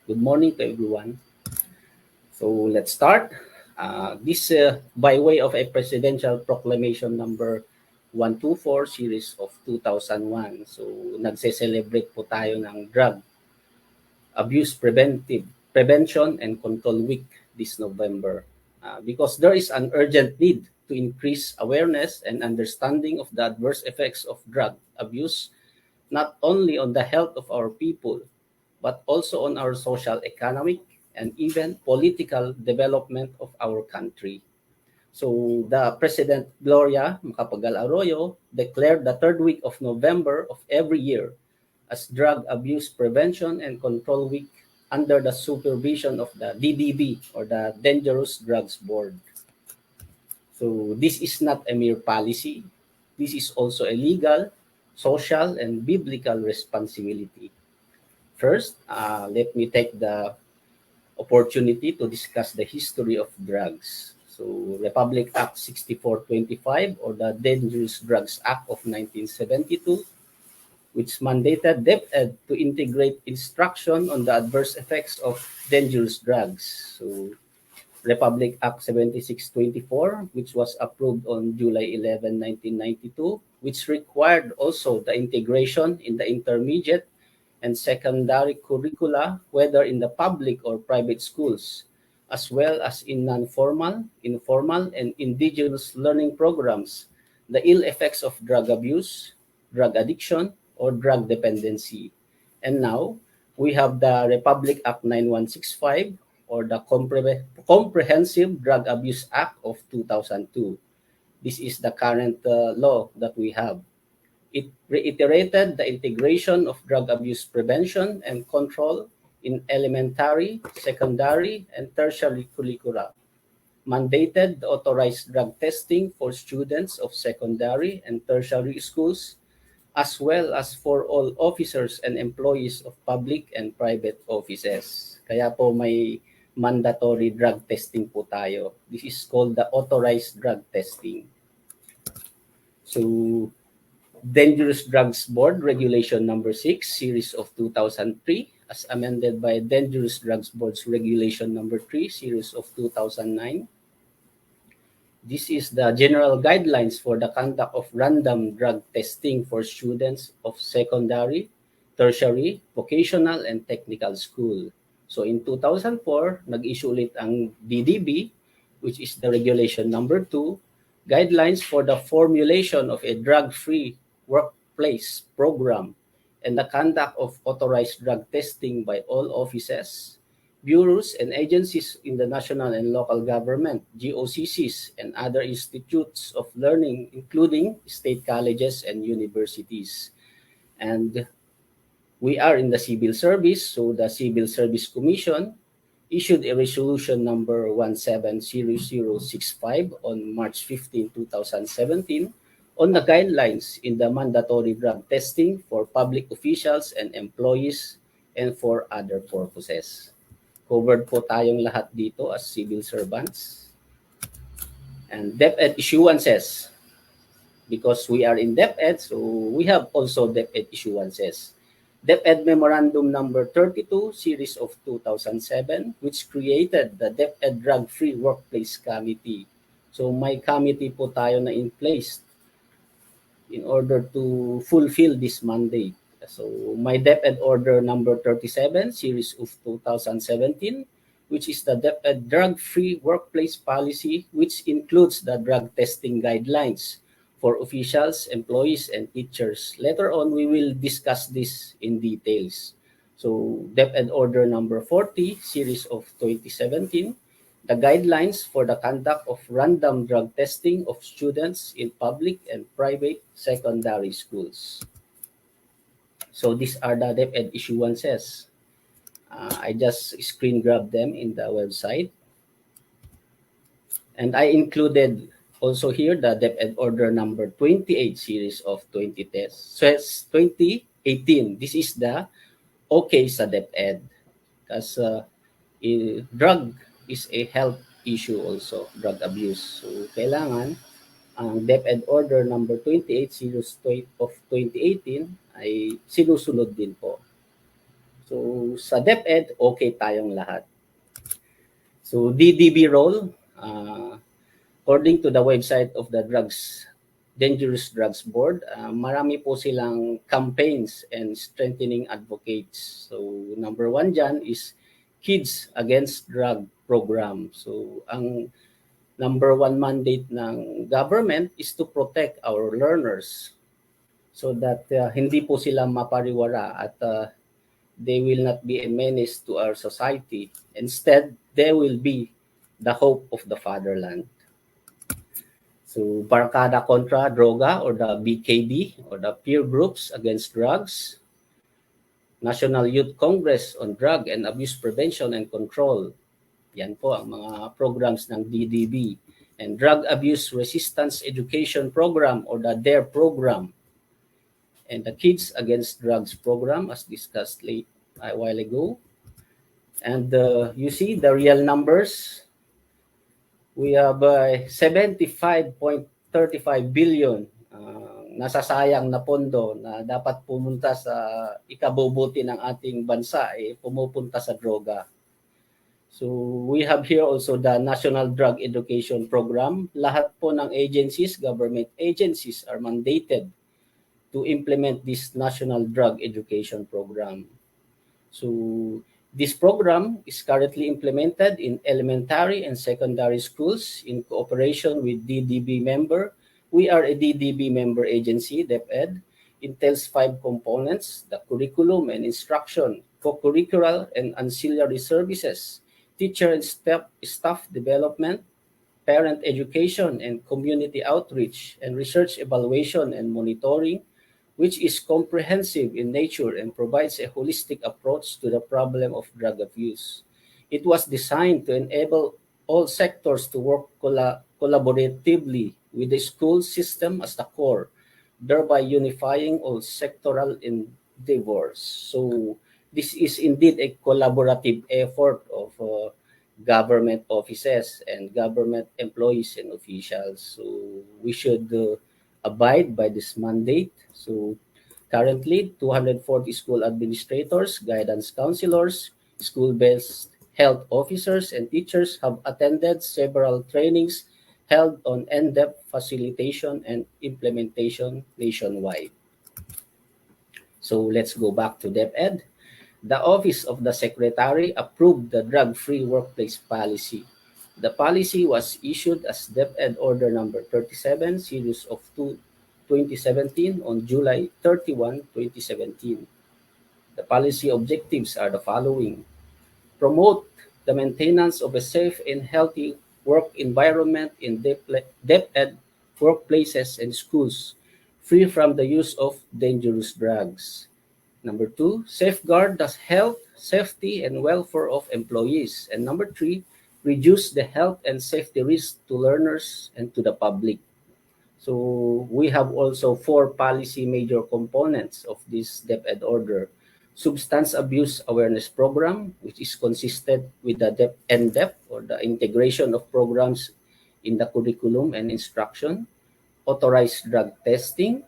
Good morning to everyone. So let's start. This by way of a presidential proclamation number 124 series of 2001. So nagse-celebrate po tayo ng Drug Abuse Prevention and Control Week this November. Because there is an urgent need to increase awareness and understanding of the adverse effects of drug abuse, not only on the health of our people, but also on our social, economic, and even political development of our country. So the President Gloria Macapagal Arroyo declared the third week of November of every year as Drug Abuse Prevention and Control Week under the supervision of the DDB or the Dangerous Drugs Board. So this is not a mere policy. This is also a legal, social, and biblical responsibility. First, let me take the opportunity to discuss the history of drugs. So, Republic Act 6425 or the Dangerous Drugs Act of 1972, which mandated DEPED to integrate instruction on the adverse effects of dangerous drugs. So, Republic Act 7624, which was approved on July 11, 1992, which required also the integration in the intermediate and secondary curricula, whether in the public or private schools, as well as in non-formal, informal, and indigenous learning programs, the ill effects of drug abuse, drug addiction, or drug dependency. And now, we have the Republic Act 9165 or the Comprehensive Drug Abuse Act of 2002. This is the current law that we have. It reiterated the integration of drug abuse prevention and control in elementary, secondary, and tertiary curricula, mandated the authorized drug testing for students of secondary and tertiary schools, as well as for all officers and employees of public and private offices. Kaya po may mandatory drug testing po tayo. This is called the authorized drug testing. So, Dangerous Drugs Board Regulation Number 6, Series of 2003, as amended by Dangerous Drugs Board's Regulation Number 3, Series of 2009. This is the general guidelines for the conduct of random drug testing for students of secondary, tertiary, vocational, and technical school. So in 2004, nag-issue ulit ang DDB, which is the Regulation Number 2, guidelines for the formulation of a drug-free workplace program and the conduct of authorized drug testing by all offices, bureaus, and agencies in the national and local government, GOCCs, and other institutes of learning, including state colleges and universities. And we are in the civil service, so the Civil Service Commission issued a resolution number 170065 on March 15, 2017 on the guidelines in the mandatory drug testing for public officials and employees and for other purposes. Covered po tayong lahat dito as civil servants. And DepEd issuances. Because we are in DepEd, so we have also DepEd issuances. DepEd Memorandum Number 32, Series of 2007, which created the DepEd Drug-Free Workplace Committee. So may committee po tayo na in place in order to fulfill this mandate. So my DepEd Order Number 37, Series of 2017, which is the DepEd Drug-Free Workplace Policy, which includes the drug testing guidelines for officials, employees, and teachers. Later on, we will discuss this in details. So DepEd Order Number 40, Series of 2017, the guidelines for the conduct of random drug testing of students in public and private secondary schools. So these are the DepEd issuances. I just screen grabbed them in the website. And I included also here the DepEd Order Number 28 Series of 2018. This is the okay sa DepEd. Because drug is a health issue also, drug abuse. So kailangan ang DepEd Order Number 28 Series of 2018 ay sinusunod din po. So sa DepEd, okay tayong lahat. So DDB role, according to the website of the Dangerous Drugs Board, marami po silang campaigns and strengthening advocates. So number one dyan is Kids Against Drug Program. So ang number one mandate ng government is to protect our learners so that hindi po sila mapariwara at they will not be a menace to our society. Instead, they will be the hope of the fatherland. So, Barkada Contra Droga or the BKD or the peer groups against drugs, National Youth Congress on Drug and Abuse Prevention and Control. Yan po ang mga programs ng DDB. And Drug Abuse Resistance Education Program or the DARE program. And the Kids Against Drugs program as discussed a while ago. And you see the real numbers. We have 75.35 billion nasasayang na pondo na dapat pumunta sa ikabubuti ng ating bansa, pumupunta sa droga. So we have here also the National Drug Education Program. Lahat po ng agencies, government agencies are mandated to implement this National Drug Education Program. So this program is currently implemented in elementary and secondary schools in cooperation with DDB member. We are a DDB member agency, DepEd. Entails 5 components: the curriculum and instruction, co-curricular and ancillary services, teacher and staff development, parent education and community outreach, and research evaluation and monitoring, which is comprehensive in nature and provides a holistic approach to the problem of drug abuse. It was designed to enable all sectors to work collaboratively with the school system as the core, thereby unifying all sectoral endeavors. So this is indeed a collaborative effort of government offices and government employees and officials. So we should abide by this mandate. So currently, 240 school administrators, guidance counselors, school-based health officers, and teachers have attended several trainings held on in-depth facilitation and implementation nationwide. So let's go back to DepEd. The Office of the Secretary approved the drug-free workplace policy. The policy was issued as DepEd Order Number 37, Series of 2017 on July 31, 2017. The policy objectives are the following: promote the maintenance of a safe and healthy work environment in DepEd workplaces and schools, free from the use of dangerous drugs. Number 2, safeguard the health, safety, and welfare of employees. And number 3, reduce the health and safety risk to learners and to the public. So we have also 4 policy major components of this DepEd order. Substance Abuse Awareness Program, which is consisted with the NDEP or the integration of programs in the curriculum and instruction, authorized drug testing,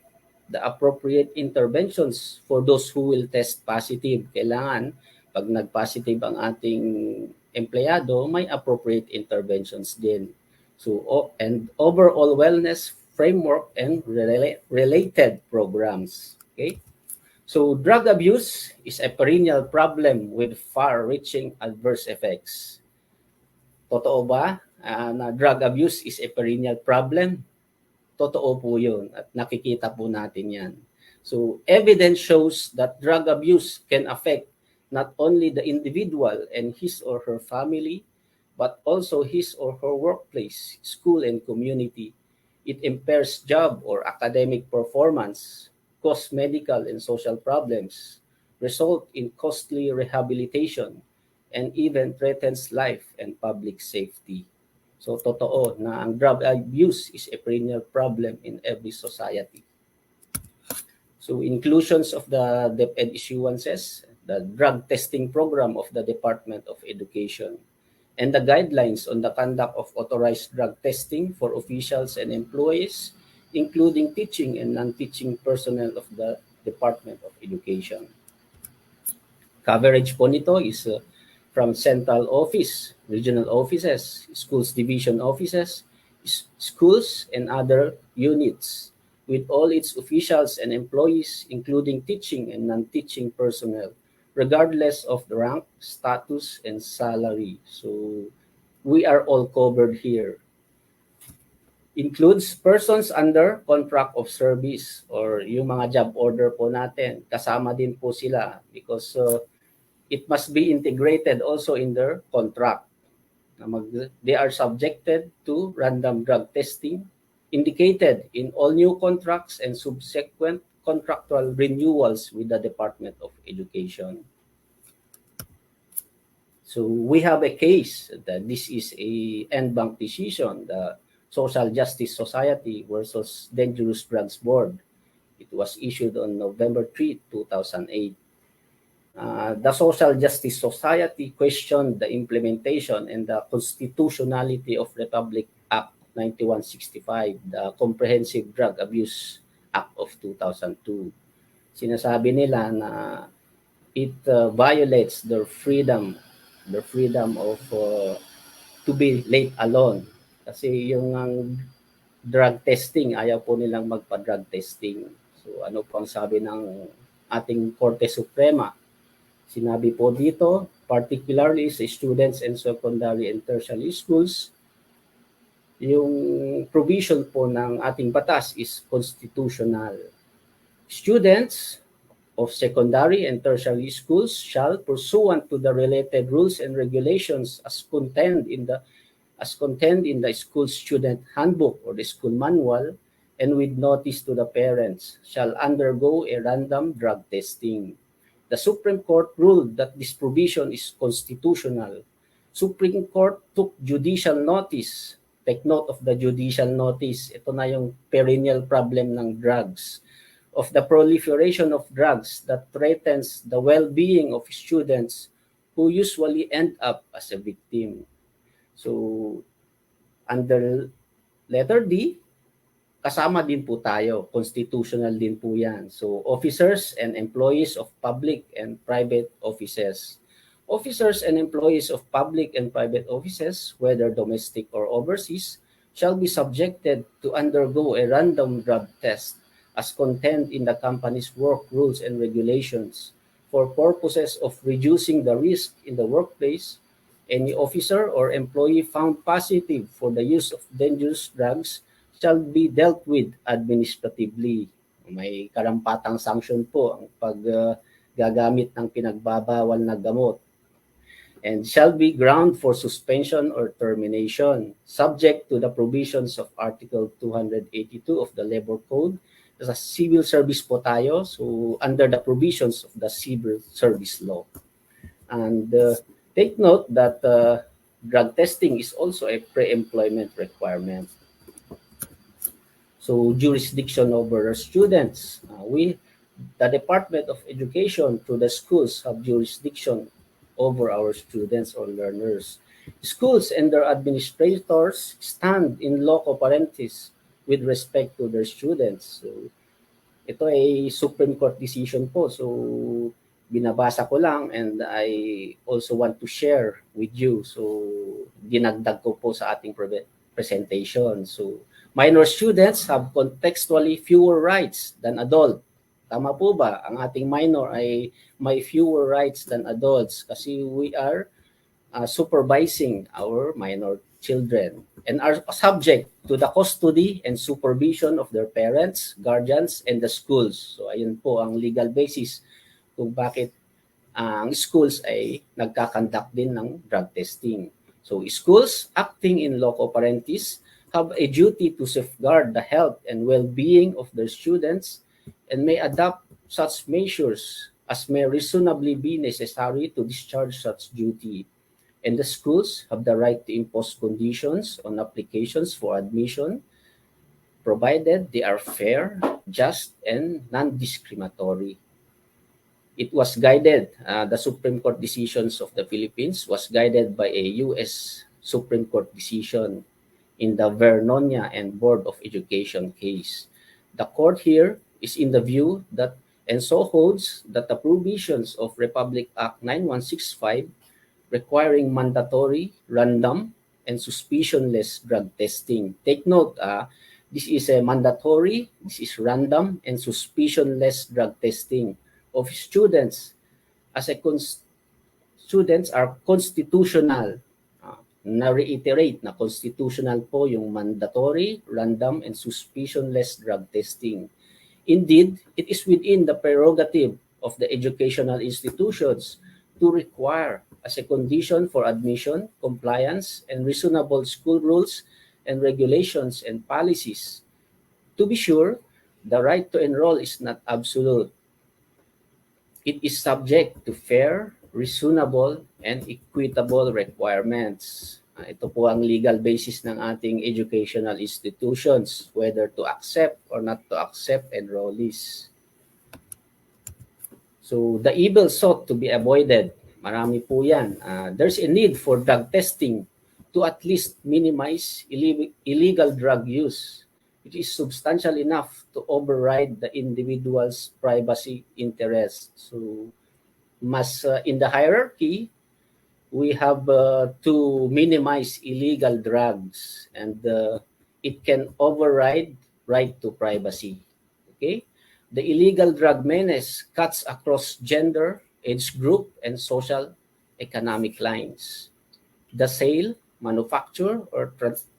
the appropriate interventions for those who will test positive. Kailangan, pag nag-positive ang ating empleyado, may appropriate interventions din. So, and overall wellness framework and related programs. Okay? So, drug abuse is a perennial problem with far-reaching adverse effects. Totoo ba na drug abuse is a perennial problem? Totoo po yun at nakikita po natin yan. So, evidence shows that drug abuse can affect not only the individual and his or her family, but also his or her workplace, school, and community. It impairs job or academic performance, cause medical and social problems, result in costly rehabilitation, and even threatens life and public safety. So totoo na ang drug abuse is a perennial problem in every society. So inclusions of the DepEd issuances, the drug testing program of the Department of Education, and the guidelines on the conduct of authorized drug testing for officials and employees, including teaching and non-teaching personnel of the Department of Education. Coverage po nito is from central office, regional offices, schools division offices, schools and other units with all its officials and employees, including teaching and non-teaching personnel, regardless of the rank, status, and salary. So we are all covered here. Includes persons under contract of service or yung mga job order po natin. Kasama din po sila because it must be integrated also in their contract. They are subjected to random drug testing indicated in all new contracts and subsequent contractual renewals with the Department of Education. So we have a case that this is a en banc decision, the Social Justice Society versus Dangerous Drugs Board. It was issued on November 3, 2008. The Social Justice Society questioned the implementation and the constitutionality of Republic Act 9165, the Comprehensive Drug Abuse Act of 2002. Sinasabi nila na it violates their freedom of to be late alone. Kasi yung drug testing, ayaw po nilang magpa-drug testing. So ano po ang sabi ng ating Korte Suprema? Sinabi po dito, particularly sa students and secondary and tertiary schools, yung provision po ng ating batas is constitutional. Students of secondary and tertiary schools shall, pursuant to the related rules and regulations as contained in the school student handbook or the school manual, and with notice to the parents, shall undergo a random drug testing. The Supreme Court ruled that this provision is constitutional. Supreme Court took judicial notice. Take note of the judicial notice. Ito na yung perennial problem ng drugs. Of the proliferation of drugs that threatens the well-being of students who usually end up as a victim. So, under letter D, kasama din po tayo. Constitutional din po yan. So, officers and employees of public and private offices. Officers and employees of public and private offices, whether domestic or overseas, shall be subjected to undergo a random drug test as contained in the company's work rules and regulations for purposes of reducing the risk in the workplace. Any officer or employee found positive for the use of dangerous drugs shall be dealt with administratively. May karampatang sanction po ang paggagamit ng pinagbabawal na gamot. And shall be ground for suspension or termination, subject to the provisions of Article 282 of the Labor Code. Sa civil service po tayo, so under the provisions of the civil service law. And take note that drug testing is also a pre-employment requirement. So jurisdiction over students. The Department of Education through the schools have jurisdiction over our students or learners. Schools and their administrators stand in loco parentis with respect to their students. So ito ay Supreme Court decision po. So binabasa ko lang and I also want to share with you. So dinagdag ko po sa ating presentation. So minor students have contextually fewer rights than adult. Tama po ba? Ang ating minor ay may fewer rights than adults kasi we are supervising our minor children and are subject to the custody and supervision of their parents, guardians, and the schools. So ayun po ang legal basis kung bakit ang schools ay nagkakandak din ng drug testing. So schools acting in loco parentis have a duty to safeguard the health and well-being of their students and may adopt such measures as may reasonably be necessary to discharge such duty. And the schools have the right to impose conditions on applications for admission, provided they are fair, just, and non-discriminatory. It was guided, the Supreme Court decisions of the Philippines was guided by a U.S. Supreme Court decision in the Vernonia and Board of Education case. The court here is in the view that and so holds that the provisions of Republic Act 9165 requiring mandatory, random, and suspicionless drug testing. Take note, this is a mandatory, this is random, and suspicionless drug testing of students as a students are constitutional. Na-reiterate na constitutional po yung mandatory, random, and suspicionless drug testing. Indeed, it is within the prerogative of the educational institutions to require as a condition for admission, compliance, and reasonable school rules and regulations and policies. To be sure, the right to enroll is not absolute. It is subject to fair, reasonable, and equitable requirements. Ito po ang legal basis ng ating educational institutions, whether to accept or not to accept enrollees. So the evil sought to be avoided, marami po yan. There's a need for drug testing to at least minimize illegal drug use. It is substantial enough to override the individual's privacy interest. So mas in the hierarchy, we have to minimize illegal drugs, and it can override right to privacy. Okay? The illegal drug menace cuts across gender, age group, and social economic lines. The sale, manufacture, or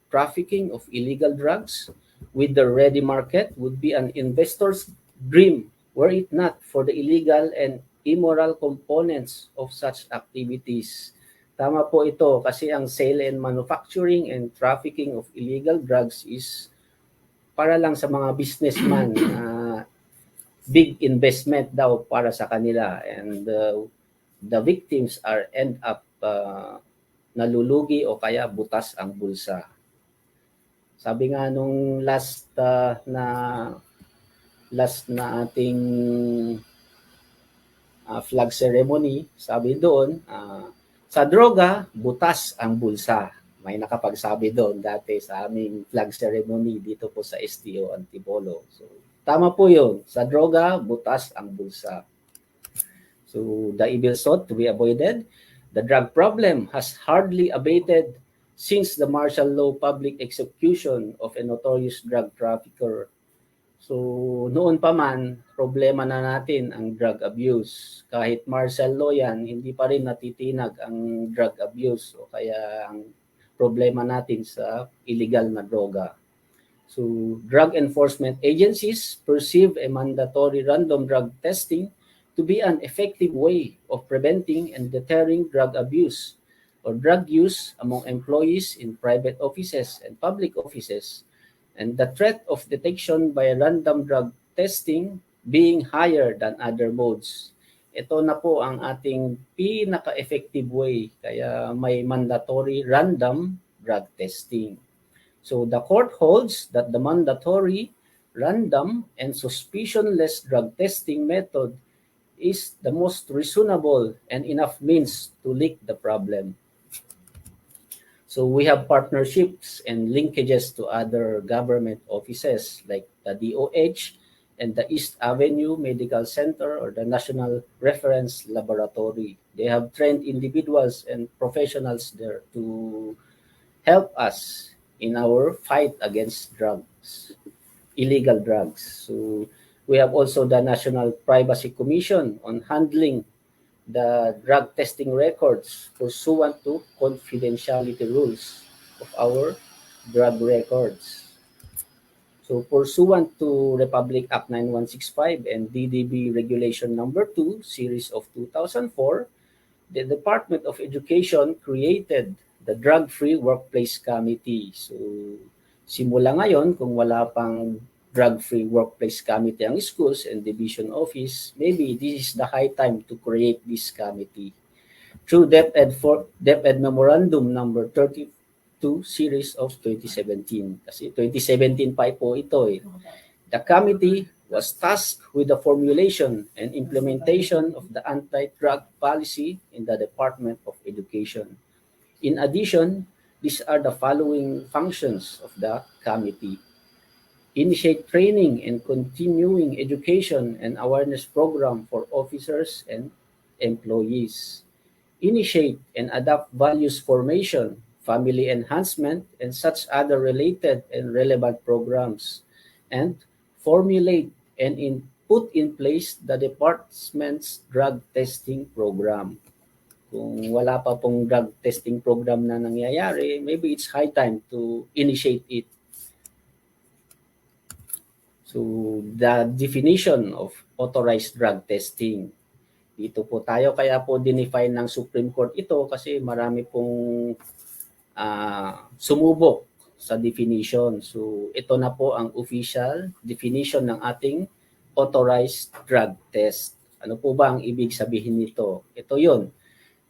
trafficking of illegal drugs with the ready market would be an investor's dream were it not for the illegal and immoral components of such activities. Tama po ito kasi ang sale and manufacturing and trafficking of illegal drugs is para lang sa mga businessman. Big investment daw para sa kanila, and the victims end up nalulugi o kaya butas ang bulsa. Sabi nga nung last na ating flag ceremony, sabi doon, sa droga, butas ang bulsa. May nakapagsabi doon dati sa aming flag ceremony dito po sa STO Antipolo. So, tama po yun. Sa droga, butas ang bulsa. So, the evil sought to be avoided. The drug problem has hardly abated since the martial law public execution of a notorious drug trafficker. So, noon pa man, problema na natin ang drug abuse. Kahit martial law yan, hindi pa rin natitinag ang drug abuse o kaya ang problema natin sa illegal na droga. So, drug enforcement agencies perceive a mandatory random drug testing to be an effective way of preventing and deterring drug abuse or drug use among employees in private offices and public offices, and the threat of detection by random drug testing being higher than other modes. Ito na po ang ating pinaka-effective way, kaya may mandatory random drug testing. So the court holds that the mandatory, random, and suspicionless drug testing method is the most reasonable and enough means to lick the problem. So we have partnerships and linkages to other government offices like the DOH and the East Avenue Medical Center or the National Reference Laboratory. They have trained individuals and professionals there to help us in our fight against drugs, illegal drugs. So we have also the National Privacy Commission on handling the drug testing records pursuant to confidentiality rules of our drug records. So pursuant to Republic Act 9165 and DDB Regulation Number 2, Series of 2004, the Department of Education created the Drug-Free Workplace Committee. So simula ngayon, kung wala pang Drug-Free Workplace Committee ang schools and division office, maybe this is the high time to create this committee. Through DEPED Memorandum Number 32 Series of 2017. Kasi 2017 pa po ito eh. The committee was tasked with the formulation and implementation of the anti-drug policy in the Department of Education. In addition, these are the following functions of the committee. initiate training and continuing education and awareness program for officers and employees, initiate and adopt values formation, family enhancement, and such other related and relevant programs, and formulate and put in place the department's drug testing program. Kung wala pa pong drug testing program na nangyayari, maybe it's high time to initiate it. So, the definition of authorized drug testing. Dito po tayo, kaya po dinefine ng Supreme Court ito kasi marami pong sumubok sa definition. So, ito na po ang official definition ng ating authorized drug test. Ano po ba ang ibig sabihin nito? Ito yun.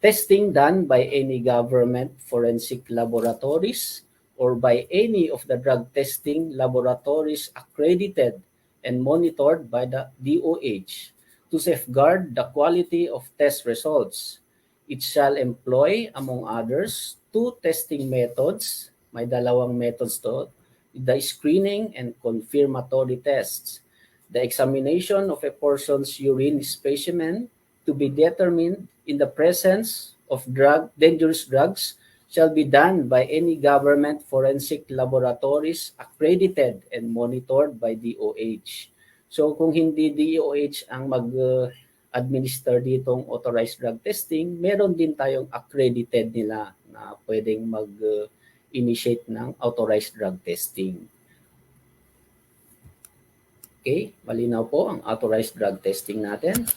Testing done by any government forensic laboratories or by any of the drug testing laboratories accredited and monitored by the DOH to safeguard the quality of test results. It shall employ, among others, two testing methods. May dalawang methods to. The screening and confirmatory tests. The examination of a person's urine specimen to be determined in the presence of dangerous drugs shall be done by any government forensic laboratories accredited and monitored by DOH. So kung hindi DOH ang mag-administer ditong authorized drug testing, meron din tayong accredited nila na pwedeng mag-initiate ng authorized drug testing. Okay, malinaw po ang authorized drug testing natin.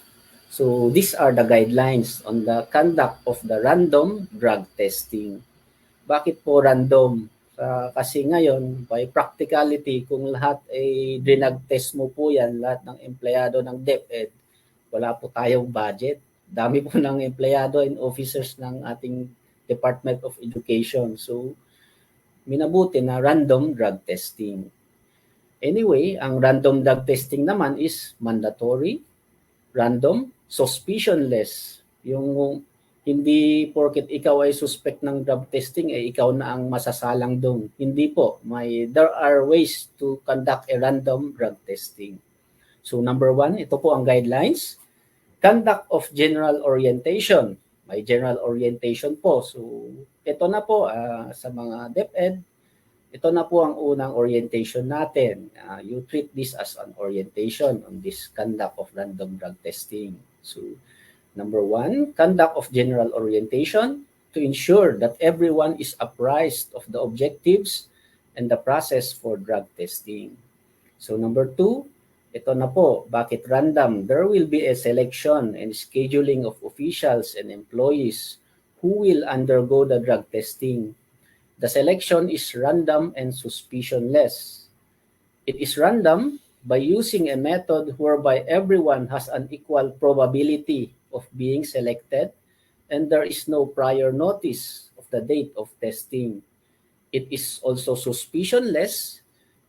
So these are the guidelines on the conduct of the random drug testing. Bakit po random? Kasi ngayon, by practicality, kung lahat ay dinag-test mo po yan, lahat ng empleyado ng DEPED, wala po tayong budget. Dami po ng empleyado and officers ng ating Department of Education. So, minabuti na random drug testing. Anyway, ang random drug testing naman is mandatory, random, suspicionless. Yung hindi porket ikaw ay suspect ng drug testing ay ikaw na ang masasalang doon. Hindi po. There are ways to conduct a random drug testing. So number 1, ito po ang guidelines. Conduct of general orientation. May general orientation po. So ito na po sa mga DepEd. Ito na po ang unang orientation natin. You treat this as an orientation on this conduct of random drug testing. So, number 1, conduct of general orientation to ensure that everyone is apprised of the objectives and the process for drug testing. So, number 2, ito na po, bakit random? There will be a selection and scheduling of officials and employees who will undergo the drug testing. The selection is random and suspicionless. It is random by using a method whereby everyone has an equal probability of being selected and there is no prior notice of the date of testing. It is also suspicionless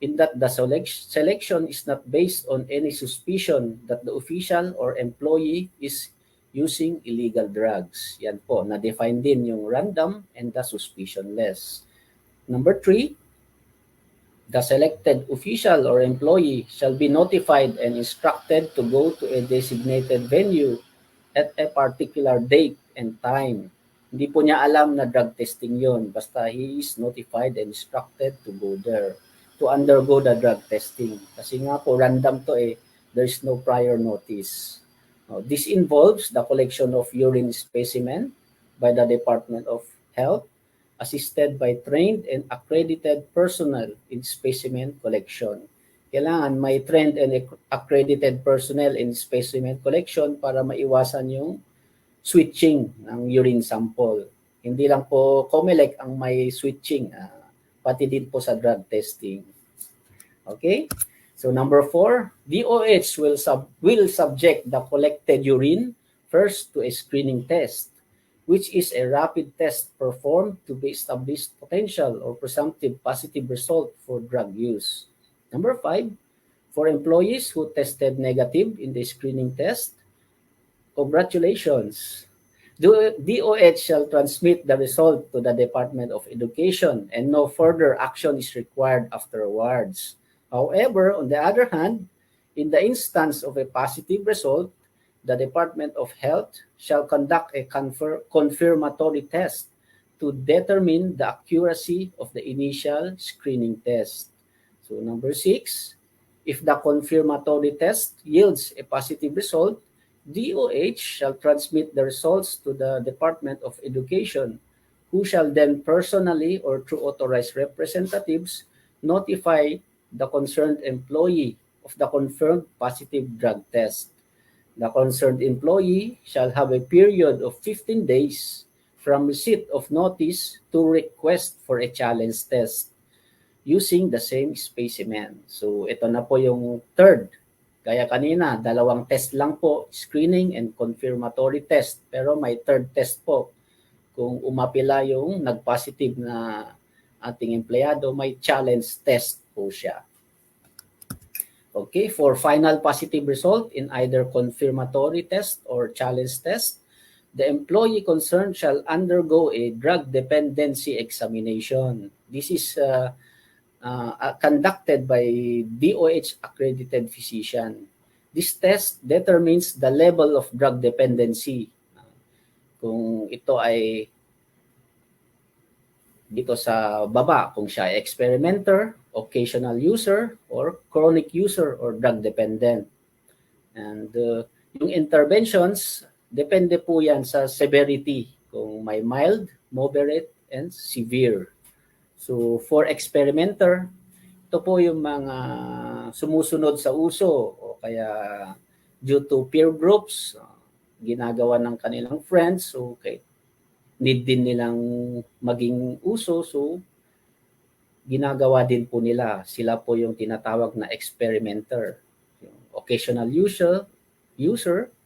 in that the selection is not based on any suspicion that the official or employee is using illegal drugs. Yan po, na-define din yung random and the suspicionless. Number 3, the selected official or employee shall be notified and instructed to go to a designated venue at a particular date and time. Hindi po niya alam na drug testing yon. Basta he is notified and instructed to go there to undergo the drug testing. Kasi nga po, random to there is no prior notice. This involves the collection of urine specimen by the Department of Health, assisted by trained and accredited personnel in specimen collection. Kailangan may trained and accredited personnel in specimen collection para maiwasan yung switching ng urine sample. Hindi lang po COMELEC ang may switching, pati din po sa drug testing. Okay? So number 4, DOH will subject the collected urine first to a screening test, which is a rapid test performed to be established potential or presumptive positive result for drug use. Number 5, for employees who tested negative in the screening test, congratulations. DOH shall transmit the result to the Department of Education and no further action is required afterwards. However, on the other hand, in the instance of a positive result, the Department of Health shall conduct a confirmatory test to determine the accuracy of the initial screening test. So number 6, if the confirmatory test yields a positive result, DOH shall transmit the results to the Department of Education, who shall then personally or through authorized representatives notify the concerned employee of the confirmed positive drug test. The concerned employee shall have a period of 15 days from receipt of notice to request for a challenge test using the same specimen. So ito na po yung third. Kaya kanina, dalawang test lang po, screening and confirmatory test. Pero may third test po. Kung umapila yung nag-positive na ating empleyado, may challenge test po siya. Okay, for final positive result in either confirmatory test or challenge test, the employee concerned shall undergo a drug dependency examination. This is conducted by DOH accredited physician. This test determines the level of drug dependency. Kung ito ay dito sa baba, kung siya ay experimenter, occasional user, or chronic user or drug dependent. And yung interventions, depende po yan sa severity. Kung may mild, moderate, and severe. So for experimenter, ito po yung mga sumusunod sa uso o kaya due to peer groups, ginagawa ng kanilang friends, so okay, need din nilang maging uso, so ginagawa din po nila. Sila po yung tinatawag na experimenter. Yung occasional user,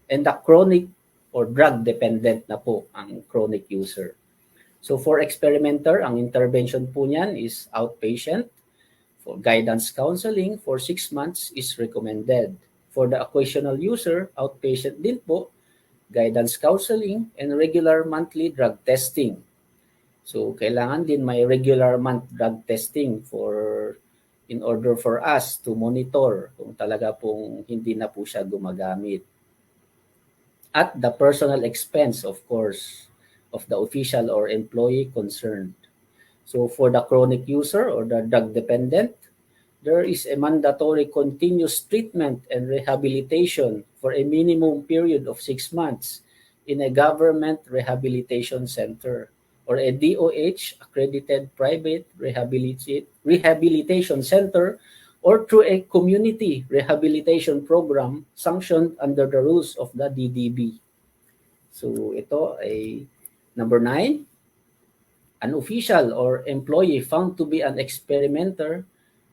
and the chronic or drug dependent na po ang chronic user. So for experimenter, ang intervention po niyan is outpatient. For guidance counseling for 6 months is recommended. For the occasional user, outpatient din po, guidance counseling and regular monthly drug testing. So kailangan din may regular month drug testing in order for us to monitor kung talaga pong hindi na po siya gumagamit. At the personal expense, of course, of the official or employee concerned. So for the chronic user or the drug dependent, there is a mandatory continuous treatment and rehabilitation for a minimum period of 6 months in a government rehabilitation center or a DOH accredited private rehabilitation center or through a community rehabilitation program sanctioned under the rules of the DDB. So ito ay number 9. An official or employee found to be an experimenter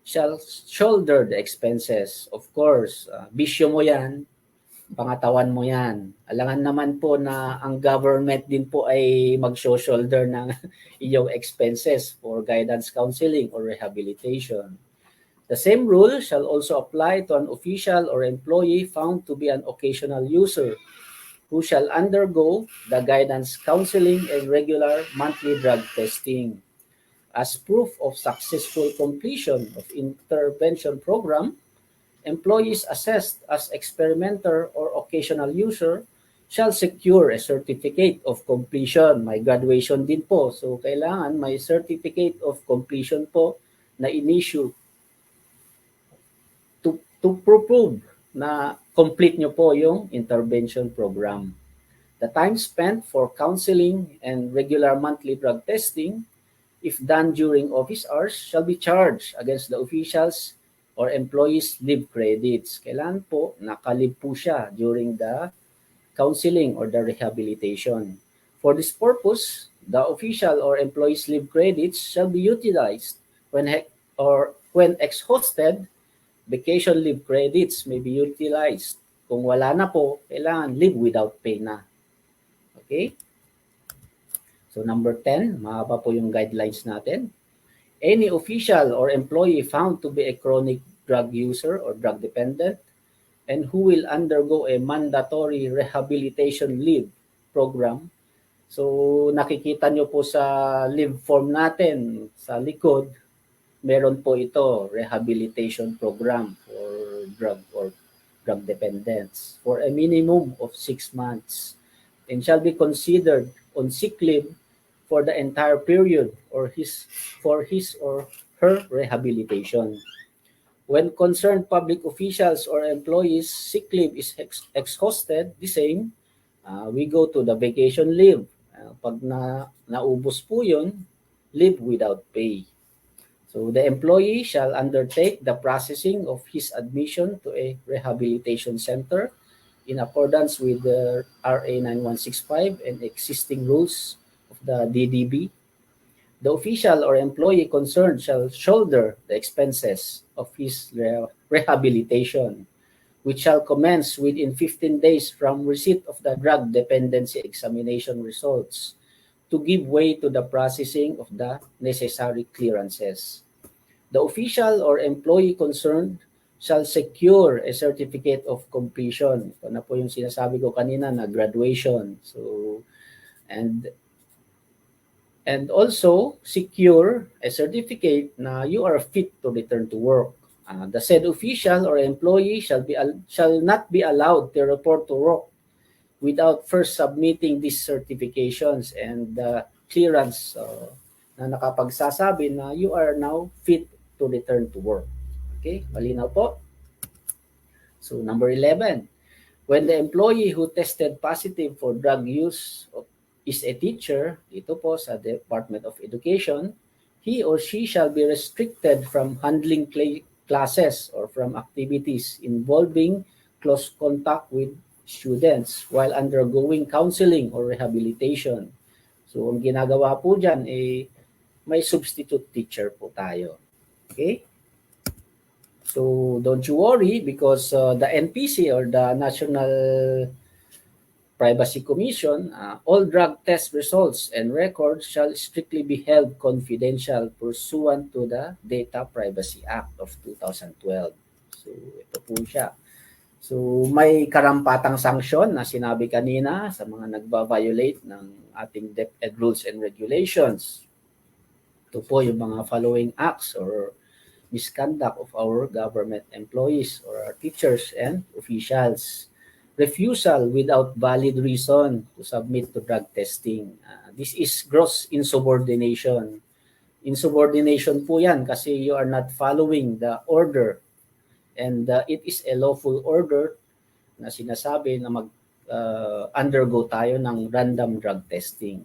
shall shoulder the expenses. Of course, bisyo mo yan, pangatawan mo yan. Alangan naman po na ang government din po ay mag-shoulder ng iyong expenses for guidance counseling or rehabilitation. The same rule shall also apply to an official or employee found to be an occasional user who shall undergo the guidance counseling and regular monthly drug testing. As proof of successful completion of intervention program, employees assessed as experimenter or occasional user shall secure a certificate of completion. May graduation din po. So, kailangan may certificate of completion po na in-issue to prove na complete nyo po yung intervention program. The time spent for counseling and regular monthly drug testing, if done during office hours, shall be charged against the officials or employees' leave credits. Kailangan po nakalib po siya during the counseling or the rehabilitation. For this purpose, the official or employees' leave credits shall be utilized when exhausted. Vacation leave credits may be utilized. Kung wala na po, kailangan leave without pay na. Okay? So number 10, mahaba po yung guidelines natin. Any official or employee found to be a chronic drug user or drug dependent and who will undergo a mandatory rehabilitation leave program. So nakikita nyo po sa leave form natin sa likod, meron po ito rehabilitation program for drug or drug dependents for a minimum of 6 months and shall be considered on sick leave for the entire period or his or her rehabilitation. When concerned public officials or employees sick leave is exhausted, the same, we go to the vacation leave. Pag naubos po yun, leave without pay. So the employee shall undertake the processing of his admission to a rehabilitation center in accordance with the RA 9165 and existing rules of the DDB. The official or employee concerned shall shoulder the expenses of his rehabilitation, which shall commence within 15 days from receipt of the drug dependency examination results to give way to the processing of the necessary clearances. The official or employee concerned shall secure a certificate of completion. Ito na po yung sinasabi ko kanina na graduation. So, and also secure a certificate na you are fit to return to work. The said official or employee shall not be allowed to report to work without first submitting these certifications and clearance na nakapagsasabi na you are now fit to return to work. Okay, malinaw po. So number 11, when the employee who tested positive for drug use is a teacher, dito po sa Department of Education, he or she shall be restricted from handling classes or from activities involving close contact with students while undergoing counseling or rehabilitation. So, ang ginagawa po dyan, may substitute teacher po tayo. Okay? So, don't you worry because the NPC or the National Privacy Commission, all drug test results and records shall strictly be held confidential pursuant to the Data Privacy Act of 2012. So, ito po siya. So, may karampatang sanksyon na sinabi kanina sa mga nagba-violate ng ating DEPED rules and regulations. Ito po yung mga following acts or misconduct of our government employees or our teachers and officials. Refusal without valid reason to submit to drug testing. This is gross insubordination. Insubordination po yan kasi you are not following the order and it is a lawful order na sinasabi na mag-undergo tayo ng random drug testing.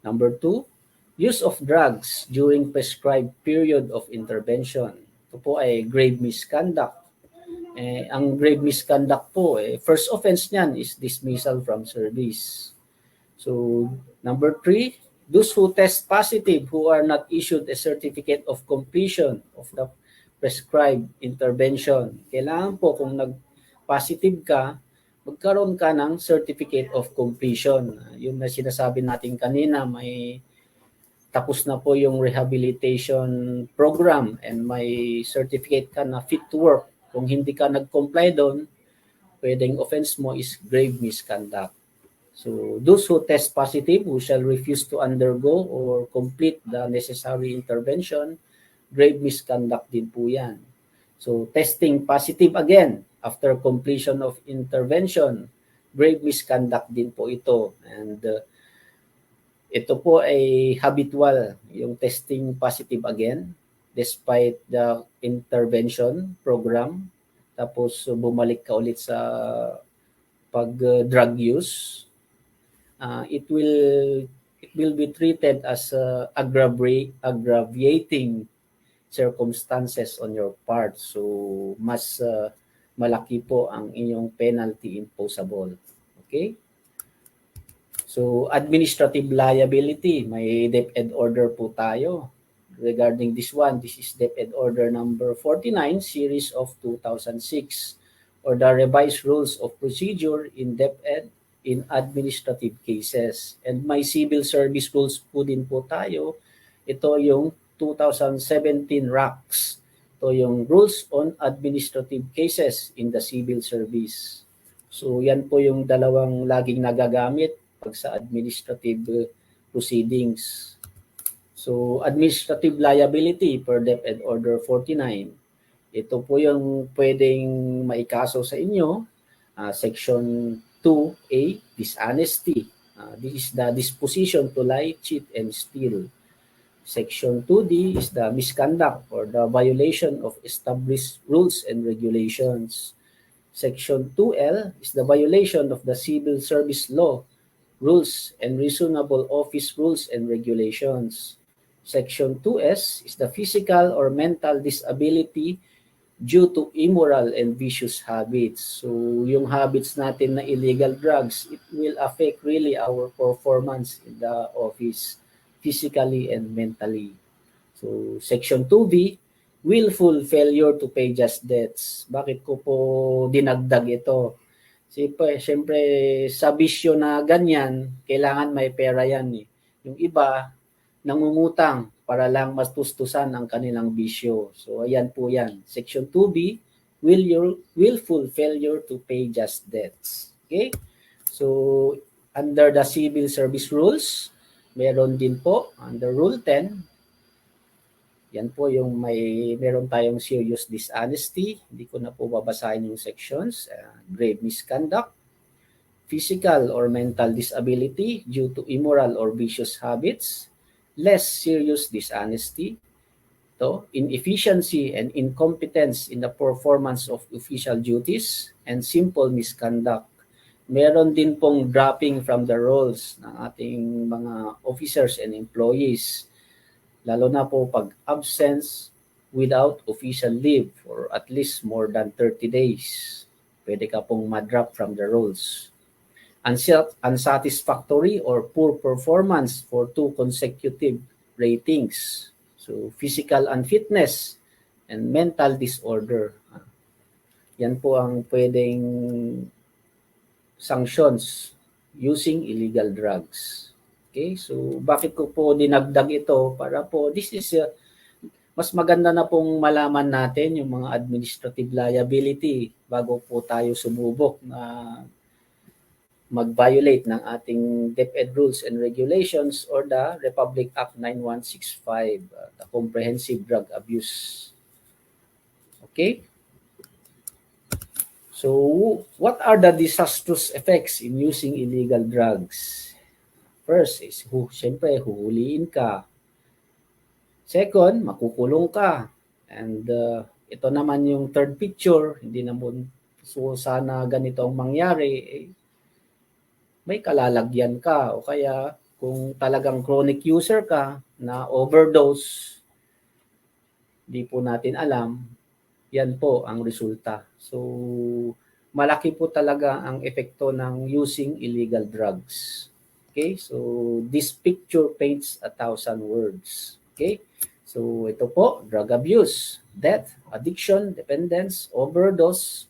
Number 2, use of drugs during prescribed period of intervention. Ito po ay grave misconduct. Ang grave misconduct po, first offense niyan is dismissal from service. So, number 3, those who test positive who are not issued a certificate of completion of the prescribed intervention. Kailangan po kung nag-positive ka, magkaroon ka ng certificate of completion. Yung na sinasabi natin kanina, may tapos na po yung rehabilitation program and may certificate ka na fit to work. Kung hindi ka nag-comply doon, pwedeng offense mo is grave misconduct. So, those who test positive who shall refuse to undergo or complete the necessary intervention, grave misconduct din po yan. So, testing positive again after completion of intervention, grave misconduct din po ito. And ito po ay habitual, yung testing positive again, despite the intervention program, tapos bumalik ka ulit sa pag-drug use, it will be treated as aggravating circumstances on your part. So, mas malaki po ang inyong penalty imposable. Okay? So, administrative liability, may DEPED order po tayo. Regarding this one, this is DEPED order number 49 series of 2006 or the revised rules of procedure in DEPED in administrative cases. And may civil service rules po din po tayo. Ito yung 2017 RACS. Ito yung rules on administrative cases in the civil service. So yan po yung dalawang laging nagagamit pag sa administrative proceedings. So, administrative liability per DepEd Order 49. Ito po yung pwedeng maikaso sa inyo. Section 2A, dishonesty. This is the disposition to lie, cheat, and steal. Section 2D is the misconduct or the violation of established rules and regulations. Section 2L is the violation of the civil service law, rules, and reasonable office rules and regulations. Section 2S is the physical or mental disability due to immoral and vicious habits. So, yung habits natin na illegal drugs, it will affect really our performance in the office physically and mentally. So, Section 2B, willful failure to pay just debts. Bakit ko po dinagdag ito? Siyempre, sa bisyo na ganyan, kailangan may pera yan eh. Yung iba, nangungutang para lang mastustusan ang kanilang bisyo. So, ayan po yan. Section 2B, willful failure to pay just debts. Okay? So, under the civil service rules, meron din po, under Rule 10, yan po yung meron tayong serious dishonesty. Hindi ko na po babasahin yung sections. Grave misconduct, physical or mental disability due to immoral or vicious habits, less serious dishonesty, inefficiency and incompetence in the performance of official duties, and simple misconduct. Meron din pong dropping from the roles ng ating mga officers and employees, lalo na po pag absence without official leave for at least more than 30 days. Pwede ka pong ma-drop from the roles. Unsatisfactory or poor performance for 2 consecutive ratings. So, physical unfitness and mental disorder. Yan po ang pwedeng sanctions using illegal drugs. Okay, so bakit ko po dinagdag ito? Para po, mas maganda na pong malaman natin yung mga administrative liability bago po tayo sumubok na mag-violate ng ating DepEd rules and regulations or the Republic Act 9165, the Comprehensive Drug Abuse. Okay? So, what are the disastrous effects in using illegal drugs? First is, siyempre, huhuliin ka. Second, makukulong ka. And ito naman yung third picture, hindi naman sana ganito ang mangyari, may kalalagyan ka o kaya kung talagang chronic user ka na overdose, di po natin alam, yan po ang resulta. So, malaki po talaga ang epekto ng using illegal drugs. Okay, so this picture paints 1,000 words. Okay, so ito po, drug abuse, death, addiction, dependence, overdose,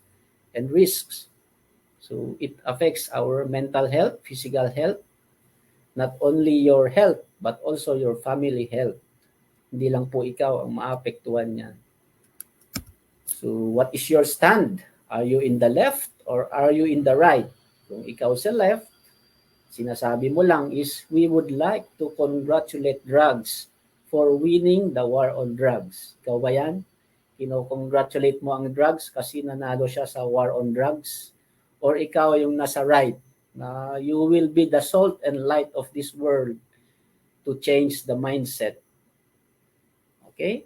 and risks. So it affects our mental health, physical health, not only your health, but also your family health. Hindi lang po ikaw ang maapektuhan niyan. So what is your stand? Are you in the left or are you in the right? Kung ikaw sa left, sinasabi mo lang is, we would like to congratulate drugs for winning the war on drugs. Ikaw ba yan? Kino-congratulate mo ang drugs kasi nanalo siya sa war on drugs? Or ikaw yung nasa right, na you will be the salt and light of this world to change the mindset. Okay?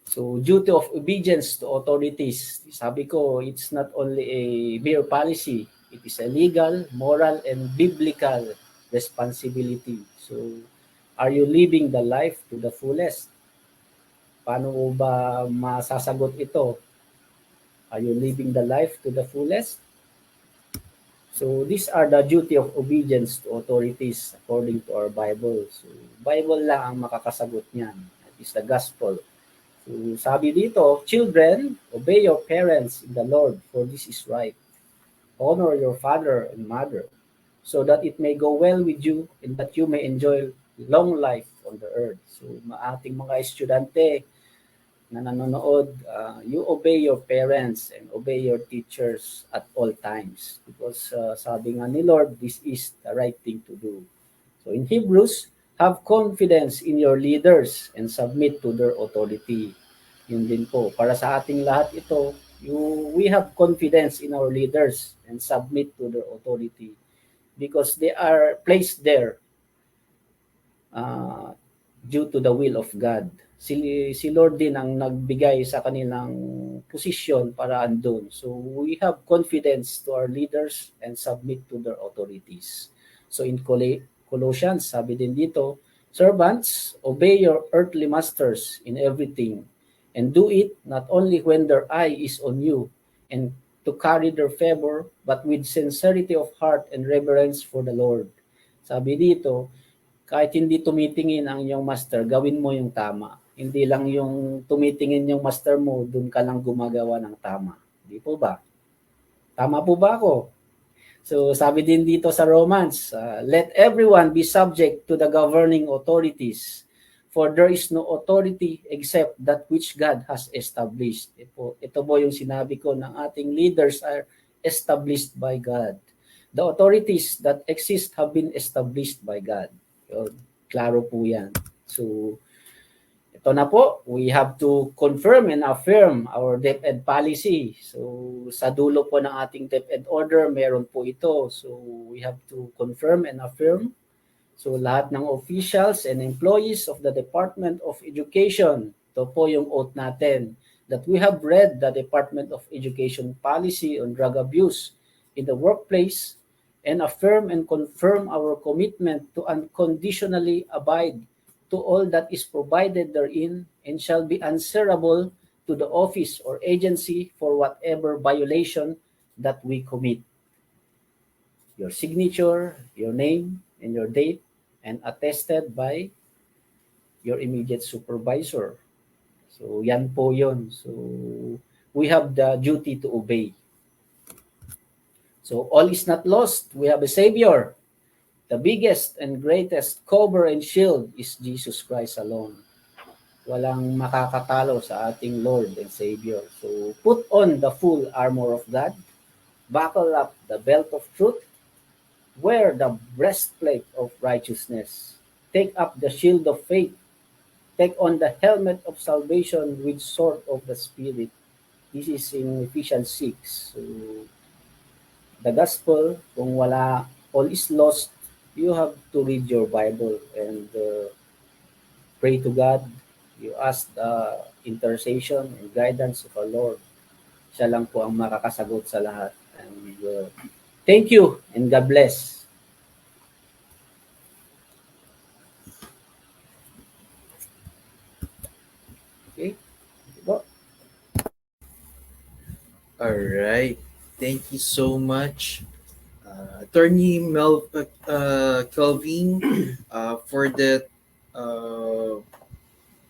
So, duty of obedience to authorities. Sabi ko, it's not only a mere policy. It is a legal, moral, and biblical responsibility. So, are you living the life to the fullest? Paano ba masasagot ito? Are you living the life to the fullest? So, these are the duty of obedience to authorities according to our Bible. So, Bible lang ang makakasagot niyan. That is the gospel. So, sabi dito, children, obey your parents in the Lord, for this is right. Honor your father and mother, so that it may go well with you and that you may enjoy long life on the earth. So, ating mga estudyante na nanonood, you obey your parents and obey your teachers at all times. Because sabi nga ni Lord, this is the right thing to do. So, in Hebrews, Have confidence in your leaders and submit to their authority. Yun din po. Para sa ating lahat ito, we have confidence in our leaders and submit to their authority because they are placed there uh, due to the will of God. Si Lord din ang nagbigay sa kanilang posisyon para andun. So we have confidence to our leaders and submit to their authorities. So in Colossians, sabi din dito, servants, obey your earthly masters in everything, and do it not only when their eye is on you, and to carry their favor, but with sincerity of heart and reverence for the Lord. Sabi dito, kahit hindi tumitingin ang iyong master, gawin mo yung tama. Hindi lang yung tumitingin yung master mo, dun ka lang gumagawa ng tama. Di po ba? Tama po ba ako? So sabi din dito sa Romans, let everyone be subject to the governing authorities, for there is no authority except that which God has established. Ito po yung sinabi ko ng ating leaders are established by God. The authorities that exist have been established by God. So, klaro po yan. So, ito na po, we have to confirm and affirm our DepEd policy. So, sa dulo po ng ating DepEd order, meron po ito. So, we have to confirm and affirm. So, lahat ng officials and employees of the Department of Education, ito po yung oath natin, that we have read the Department of Education policy on drug abuse in the workplace and affirm and confirm our commitment to unconditionally abide to all that is provided therein and shall be answerable to the office or agency for whatever violation that we commit. Your signature, your name, and your date, and attested by your immediate supervisor. So, yan po yun. So, we have the duty to obey. So, all is not lost. We have a Savior. The biggest and greatest cover and shield is Jesus Christ alone. Walang makakatalo sa ating Lord and Savior. So, put on the full armor of God. Buckle up the belt of truth. Wear the breastplate of righteousness. Take up the shield of faith. Take on the helmet of salvation with sword of the Spirit. This is in Ephesians 6. So, the gospel, kung wala, all is lost, you have to read your Bible and pray to God. You ask the intercession and guidance of our Lord. Siya lang po ang makakasagot sa lahat. And thank you and God bless. Okay? All right. Thank you so much, Attorney Kelvin, for that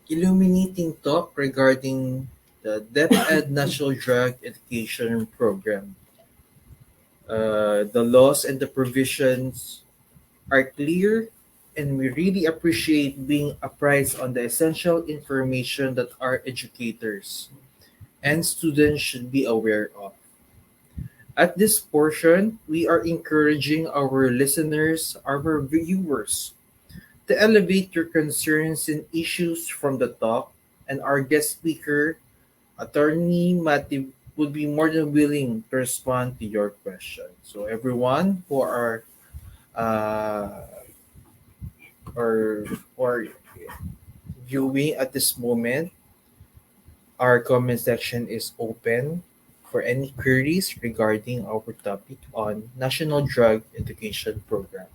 illuminating talk regarding the DepEd National Drug Education Program. The laws and the provisions are clear, and we really appreciate being apprised on the essential information that our educators and students should be aware of. At this portion, we are encouraging our listeners, our viewers, to elevate your concerns and issues from the talk, and our guest speaker, Attorney Matthew, would be more than willing to respond to your question. So everyone who are uh, or viewing at this moment, our comment section is open for any queries regarding our topic on National Drug Education Program.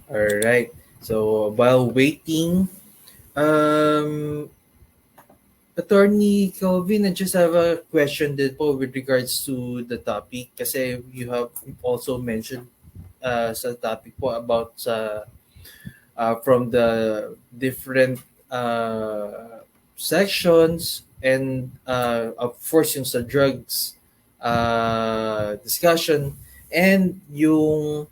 All right. So while waiting, um, Attorney Kelvin, I just have a question din po with regards to the topic kasi you have also mentioned sa topic po about sa from the different sections and of course yung sa drugs discussion and yung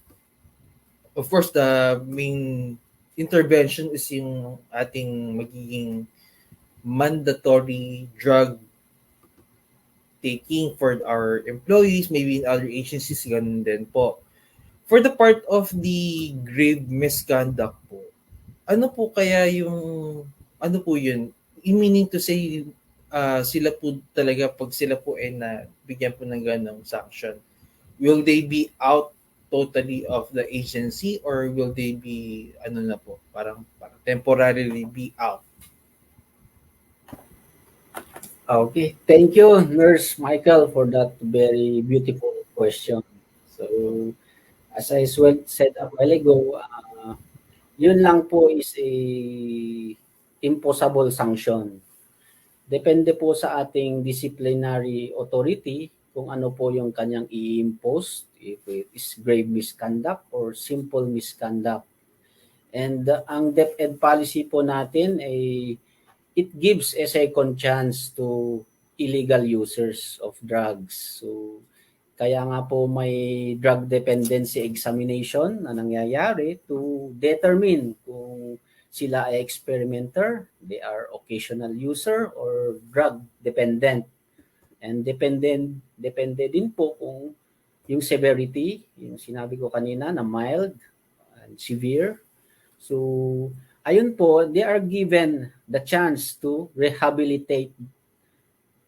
of course the main intervention is yung ating magiging mandatory drug taking for our employees, maybe in other agencies, ganun din po. For the part of the grave misconduct po, ano po kaya yung, ano po yun? Meaning to say, sila po talaga, pag sila po ay na bigyan po ng ganong sanction, will they be out totally of the agency or will they be, ano na po, parang temporarily be out? Okay. Thank you, Nurse Michael, for that very beautiful question. So, as I said a while ago, yun lang po is a imposable sanction. Depende po sa ating disciplinary authority kung ano po yung kanyang i-impose, if it is grave misconduct or simple misconduct. And ang DepEd policy po natin ay it gives a second chance to illegal users of drugs. So kaya nga po may drug dependency examination na nangyayari to determine kung sila ay experimenter, they are occasional user or drug dependent. And depende din po kung yung severity, yung sinabi ko kanina na mild and severe. So ayun po, they are given the chance to rehabilitate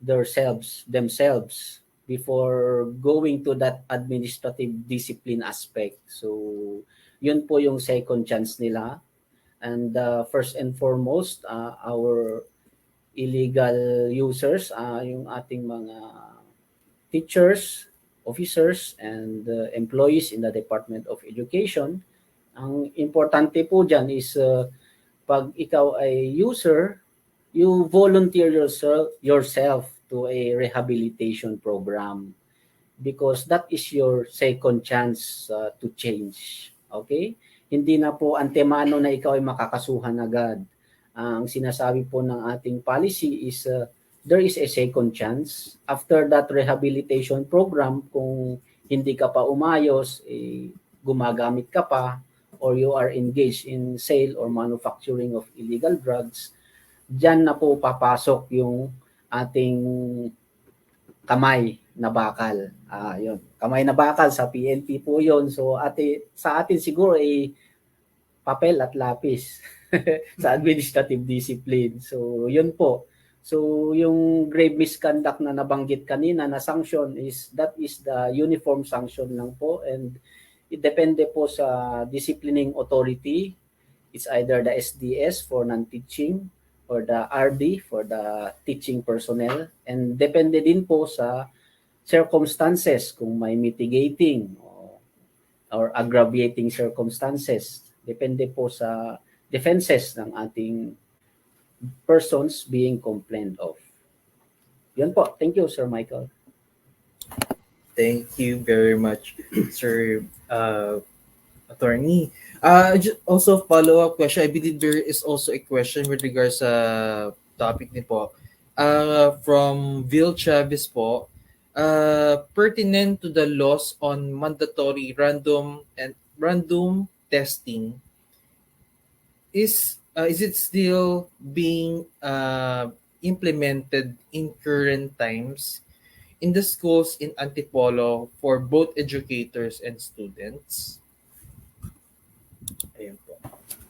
themselves before going to that administrative discipline aspect. So, yun po yung second chance nila. And first and foremost, our illegal users, yung ating mga teachers, officers, and employees in the Department of Education. Ang importante po dyan is pag ikaw ay user, you volunteer yourself to a rehabilitation program because that is your second chance to change. Okay? Hindi na po antemano na ikaw ay makakasuhan agad. Ang sinasabi po ng ating policy is there is a second chance. After that rehabilitation program, kung hindi ka pa umayos, gumagamit ka pa, or you are engaged in sale or manufacturing of illegal drugs, diyan na po papasok yung ating kamay na bakal. Yun. Kamay na bakal sa PNP po yun. So sa atin siguro ay papel at lapis sa administrative discipline. So yun po. So yung grave misconduct na nabanggit kanina na sanction that is the uniform sanction lang po, and it depende po sa disciplining authority. It's either the SDS for non-teaching or the RD for the teaching personnel, and depende din po sa circumstances kung may mitigating or aggravating circumstances. Depende po sa defenses ng ating persons being complained of. Yun po. Thank you, Sir Michael. Thank you very much, Sir Attorney. Also follow-up question. I believe there is also a question with regards sa topic ni po. From Vil Chavez po. Pertinent to the laws on mandatory random testing, is it still being implemented in current times in the schools in Antipolo for both educators and students? Ayun po.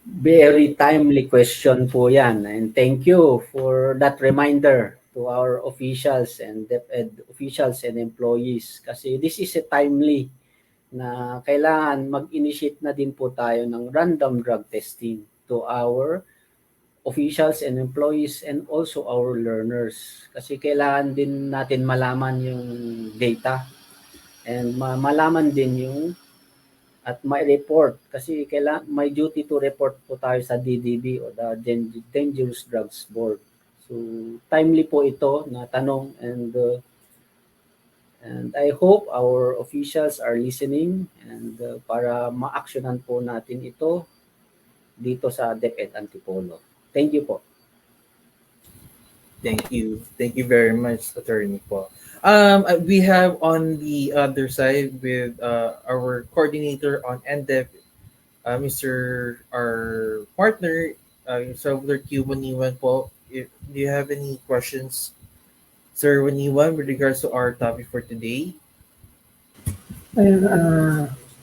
Very timely question po yan. And thank you for that reminder to our officials and DepEd officials and employees. Kasi this is a timely na kailangan mag-initiate na din po tayo ng random drug testing to our officials and employees and also our learners. Kasi kailangan din natin malaman yung data and malaman din yung at may report kasi kailangan may duty to report po tayo sa DDB o the Dangerous Drugs Board. So timely po ito na tanong, and I hope our officials are listening and para ma-actionan po natin ito dito sa DepEd Antipolo. Thank you po. Thank you. Thank you very much, Attorney po. We have on the other side with our coordinator on NDEP, our partner, Salvador Q. Maniwan po. Do you have any questions? Sir Waniwan, with regards to our topic for today. Ayun,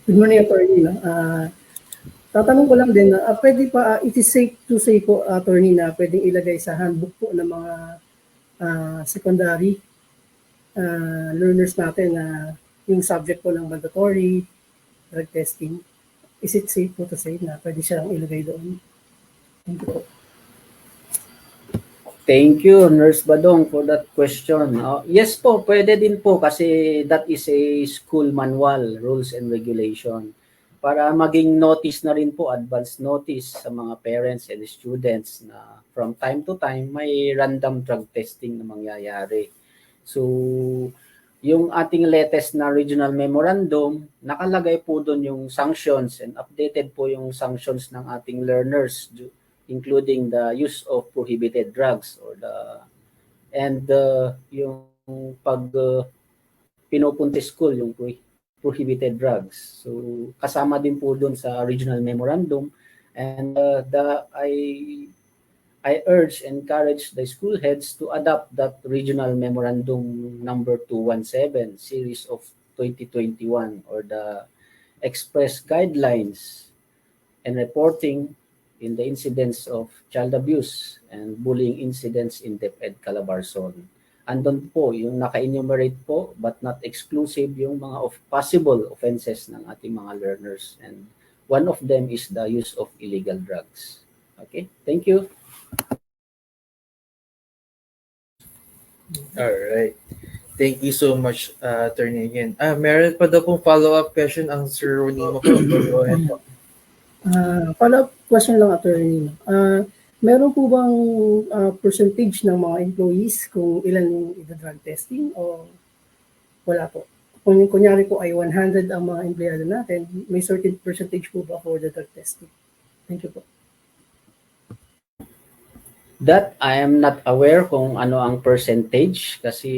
good morning, attorney. No? Tatanong ko lang din, pwede pa, it is safe to say po, attorney, na pwedeng ilagay sa handbook po ng mga secondary learners natin na yung subject po ng mandatory drug testing. Is it safe po to say na pwede siyang ilagay doon? Thank you po. Thank you, Nurse Badong, for that question. Yes po, pwede din po kasi that is a school manual, rules and regulation. Para maging notice na rin po, advance notice sa mga parents and students na from time to time may random drug testing na mangyayari. So, yung ating latest na regional memorandum, nakalagay po doon yung sanctions and updated po yung sanctions ng ating learners including the use of prohibited drugs or yung pag pinupunta school yung prohibited drugs. So kasama din po doon sa regional memorandum and I urge encourage the school heads to adopt that regional memorandum number 217 series of 2021 or the express guidelines and reporting in the incidents of child abuse and bullying incidents in DEPED Calabarzon. Andun po yung naka-enumerate po but not exclusive yung mga possible offenses ng ating mga learners and one of them is the use of illegal drugs. Okay, thank you. All right. Thank you so much, Attorney again. Meron pa daw pong follow-up question ang Sir Ronimo po. Go ahead po. Follow-up question lang, attorney. Meron po bang percentage ng mga employees kung ilan yung drug testing o wala po? Kung kunyari po ay 100 ang mga empleyado natin, may certain percentage po ba for the drug testing? Thank you po. That I am not aware kung ano ang percentage kasi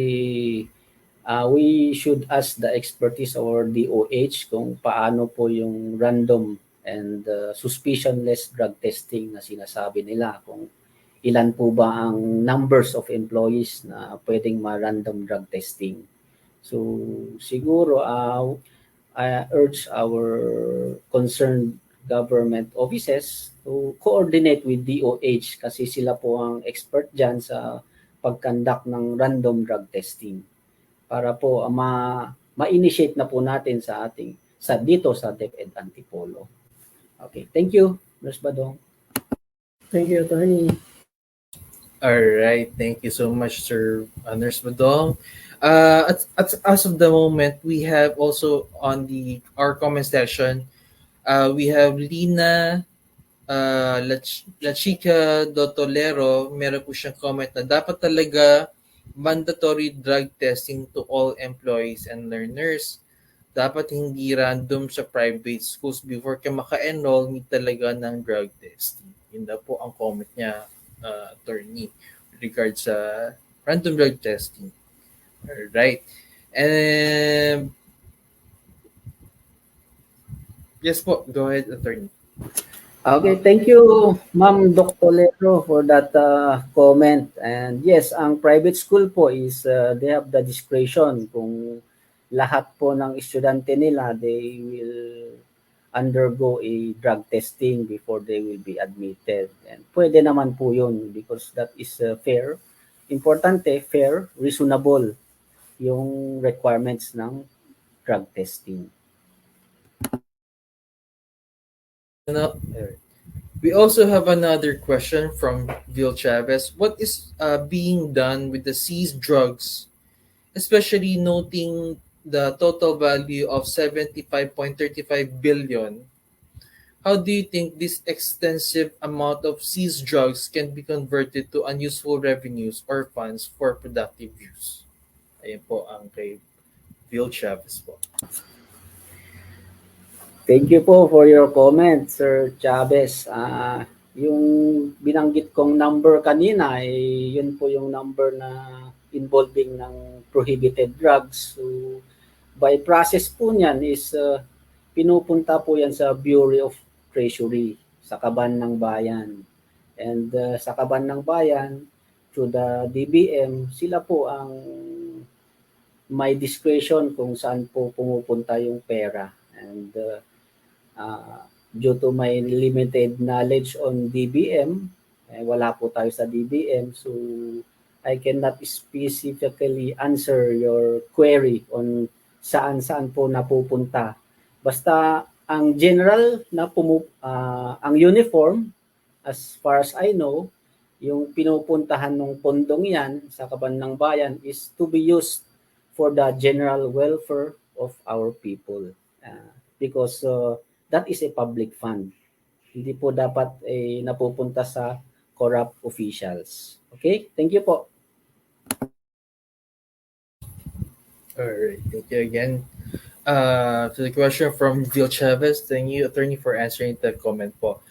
we should ask the expertise or DOH kung paano po yung random and suspicionless drug testing na sinasabi nila kung ilan po ba ang numbers of employees na pwedeng ma-random drug testing. So siguro I urge our concerned government offices to coordinate with DOH kasi sila po ang expert dyan sa pag-conduct ng random drug testing para po ma-initiate na po natin sa dito sa DepEd Antipolo. Okay, thank you, Nurse Badong. Thank you, attorney. All right, thank you so much, Sir Nurse Badong. As of the moment, we have also on our comment section, we have Lina Lachika Dotolero. Meron po siyang comment na dapat talaga mandatory drug testing to all employees and learners. Dapat hindi random sa private schools before ka maka-enroll, need talaga ng drug testing. Yun na po ang comment niya, attorney, with regards sa random drug testing. Alright. And yes po, go ahead, attorney. Okay, thank you, Ma'am Dr. Lero, for that comment. And yes, ang private school po is they have the discretion kung lahat po ng estudyante nila, they will undergo a drug testing before they will be admitted. And pwede naman po yun because that is fair. Importante, fair, reasonable yung requirements ng drug testing. We also have another question from Vil Chavez. What is being done with the seized drugs, especially noting the total value of 75.35 billion? How do you think this extensive amount of seized drugs can be converted to unuseful revenues or funds for productive use? Ayan po ang kay Vil Chavez po. Thank you po for your comment, Sir Chavez. Yung binanggit kong number kanina, yun po yung number na involving ng prohibited drugs. So, by process po niyan is pinupunta po yan sa Bureau of Treasury, sa Kaban ng Bayan. And sa Kaban ng Bayan, through the DBM, sila po ang may discretion kung saan po pumupunta yung pera. And due to my limited knowledge on DBM, wala po tayo sa DBM, so I cannot specifically answer your query on saan-saan po napupunta. Basta ang general na ang uniform, as far as I know, yung pinupuntahan ng pondong yan sa kaban ng bayan is to be used for the general welfare of our people. Because that is a public fund. Hindi po dapat napupunta sa corrupt officials. Okay? Thank you po. Alright, thank you again. To the question from Vil Chavez, thank you, attorney, for answering the comment po.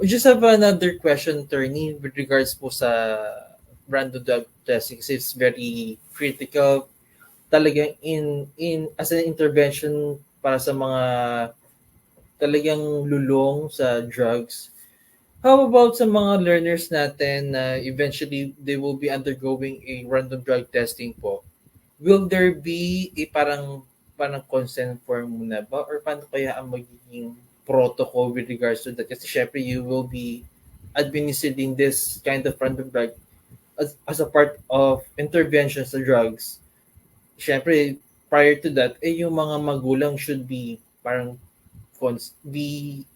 We just have another question, attorney, with regards po sa random drug testing. It's very critical talagang in as an intervention para sa mga talagang lulong sa drugs. How about sa mga learners natin na eventually they will be undergoing a random drug testing po? Will there be a parang consent form muna ba? Or paano kaya ang magiging protocol with regards to that? Kasi syempre you will be administering this kind of random drug as a part of intervention sa drugs. Syempre, prior to that, yung mga magulang should be parang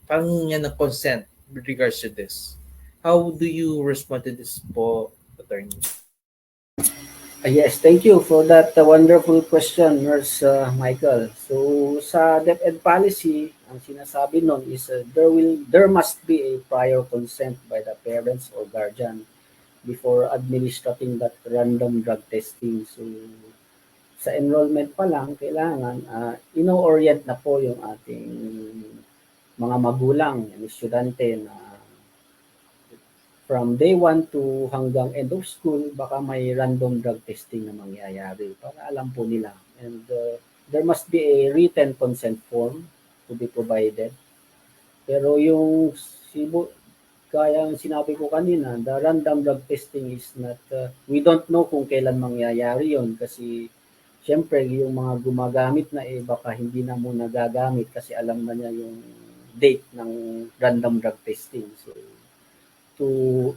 parang nga ng consent with regards to this. How do you respond to this po, attorney? Yes, thank you for that wonderful question, Nurse Michael. So sa DepEd policy, ang sinasabi nun is there must be a prior consent by the parents or guardian before administering that random drug testing. So sa enrollment pa lang, kailangan ino-orient na po yung ating mga magulang, yung estudyante na from day 1 to hanggang end of school, baka may random drug testing na mangyayari para alam po nila. And there must be a written consent form to be provided. Pero yung kaya ang sinabi ko kanina, the random drug testing is not, we don't know kung kailan mangyayari yon kasi syempre yung mga gumagamit na baka hindi na muna gagamit kasi alam na niya yung date ng random drug testing. So to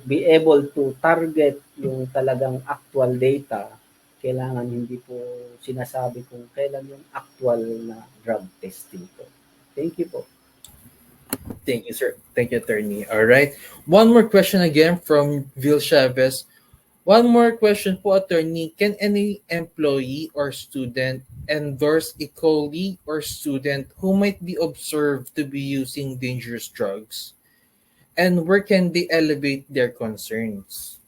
be able to target yung talagang actual data, kailangan hindi po sinasabi kung kailan yung actual na drug testing po. Thank you po. Thank you, sir. Thank you, attorney. All right. One more question again from Vil Chavez. One more question po, attorney. Can any employee or student endorse a colleague or student who might be observed to be using dangerous drugs? And where can they elevate their concerns?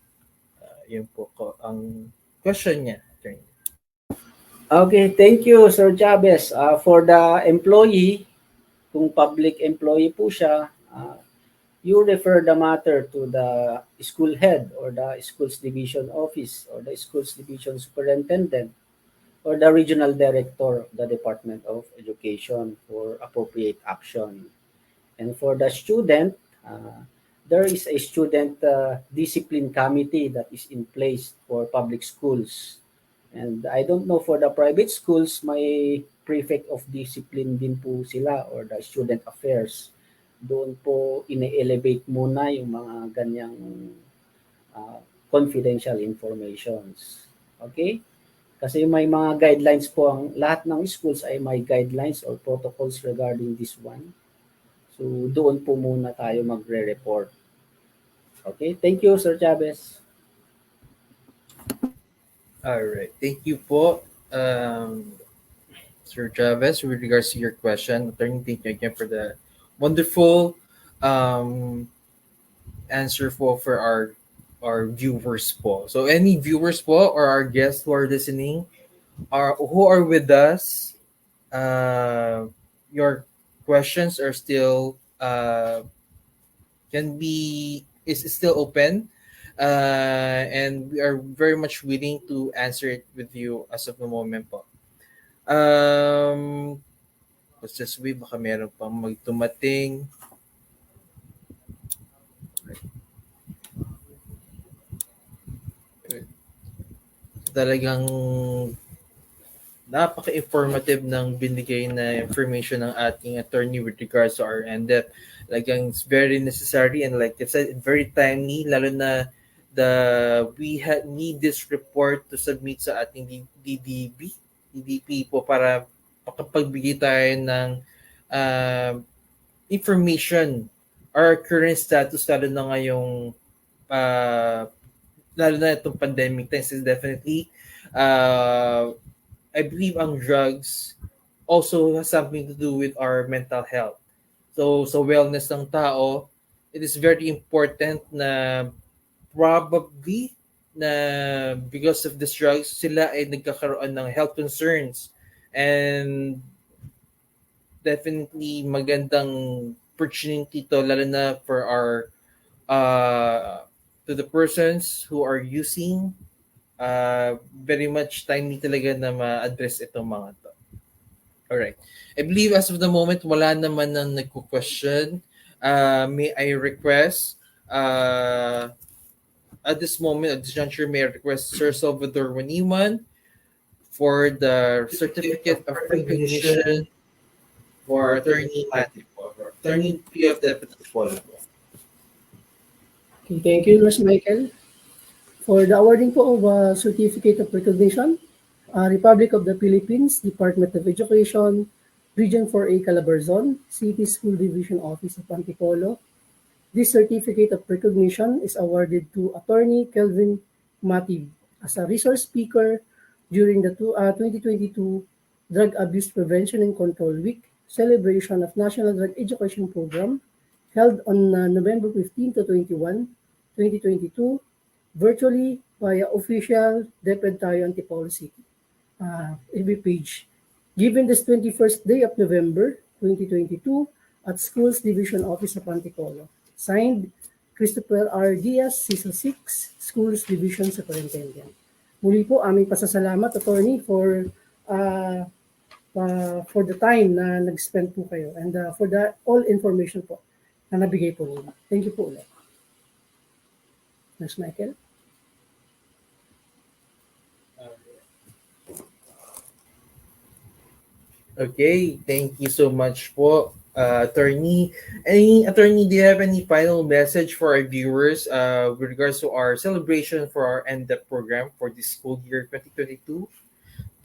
Yun po ang question niya, attorney. Okay, thank you, Sir Chavez. For the employee, kung public employee po siya, you refer the matter to the school head or the school's division office or the school's division superintendent or the regional director of the Department of Education for appropriate action. And for the student, there is a student discipline committee that is in place for public schools. And I don't know for the private schools, may prefect of discipline din po sila or the student affairs. Doon po ine-elevate muna yung mga ganyang confidential informations. Okay? Kasi may mga guidelines po, ang lahat ng schools ay may guidelines or protocols regarding this one. So doon po muna tayo magre-report. Okay? Thank you, Sir Chavez. All right. Thank you po, Sir Chavez, with regards to your question. Attorney, thank you again for the wonderful answer for our viewers po. So any viewers po or our guests who are listening who are with us, your questions are still is still open, and we are very much willing to answer it with you as of the moment po. Let's just wait, baka meron pang magtumating. talagang napaka-informative ng binigay na information ng ating attorney with regards to our NDEP. Talagang it's very necessary and like I said, very timely, lalo na need this report to submit sa ating DDP po para makapagbigay tayo ng uh, information or current status lalo na ngayong uh, lalo na itong pandemic times is definitely I believe ang drugs also has something to do with our mental health. So sa wellness ng tao, it is very important na probably na because of this drugs, sila ay nagkakaroon ng health concerns. And definitely magandang opportunity to lalo na for our to the persons who are using very much timely talaga na ma-address itong mga to. Alright. I believe as of the moment, wala naman nang nagko-question. May I request, at this moment, at this juncture, may I request Sir Salvador Waniman for the certificate of recognition for Attorney Matthew, Attorney P of Deputy Polo. Okay, thank you, Nurse Michael. For the awarding po of Certificate of Recognition, Republic of the Philippines, Department of Education, Region 4A Calabarzon, City School Division Office of Antipolo. This certificate of recognition is awarded to Attorney Kelvin Matib as a resource speaker during the 2022 Drug Abuse Prevention and Control Week celebration of National Drug Education Program held on November 15 to 21, 2022, virtually via official DEPED tayo Antipolo City FB page. Given this 21st day of November 2022 at Schools Division Office of Antipolo. Signed, Christopher R. Diaz, CISO 6, Schools Division Superintendent. Muli po aming pasasalamat, Attorney, for the time na nag-spend po kayo and for the all information po na nabigay po ninyo. Thank you po ulit. Nurse Michael? Okay, thank you so much po, Attorney. Attorney, do you have any final message for our viewers with regards to our celebration for our NDEP program for this school year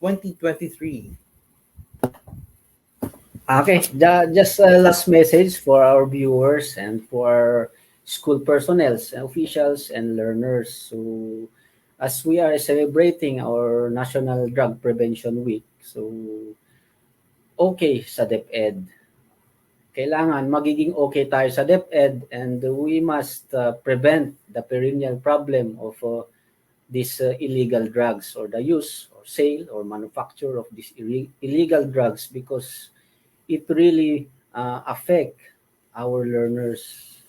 2022-2023? Okay, just a last message for our viewers and for our school personnel, officials, and learners. So, as we are celebrating our National Drug Prevention Week, so okay sa DepEd. Kailangan magiging okay tayo sa DepEd and we must prevent the perennial problem of these illegal drugs or the use or sale or manufacture of these illegal drugs because it really affect our learners.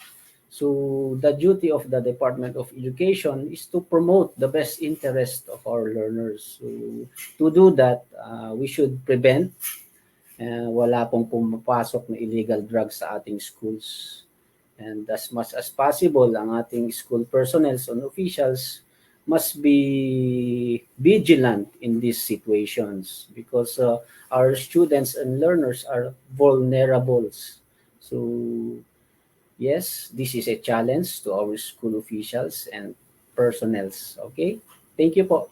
So the duty of the Department of Education is to promote the best interest of our learners. So to do that, we should prevent wala pong pumapasok na illegal drugs sa ating schools. And as much as possible, ang ating school personnel and officials must be vigilant in these situations because our students and learners are vulnerable. So, yes, this is a challenge to our school officials and personnel. Okay? Thank you po.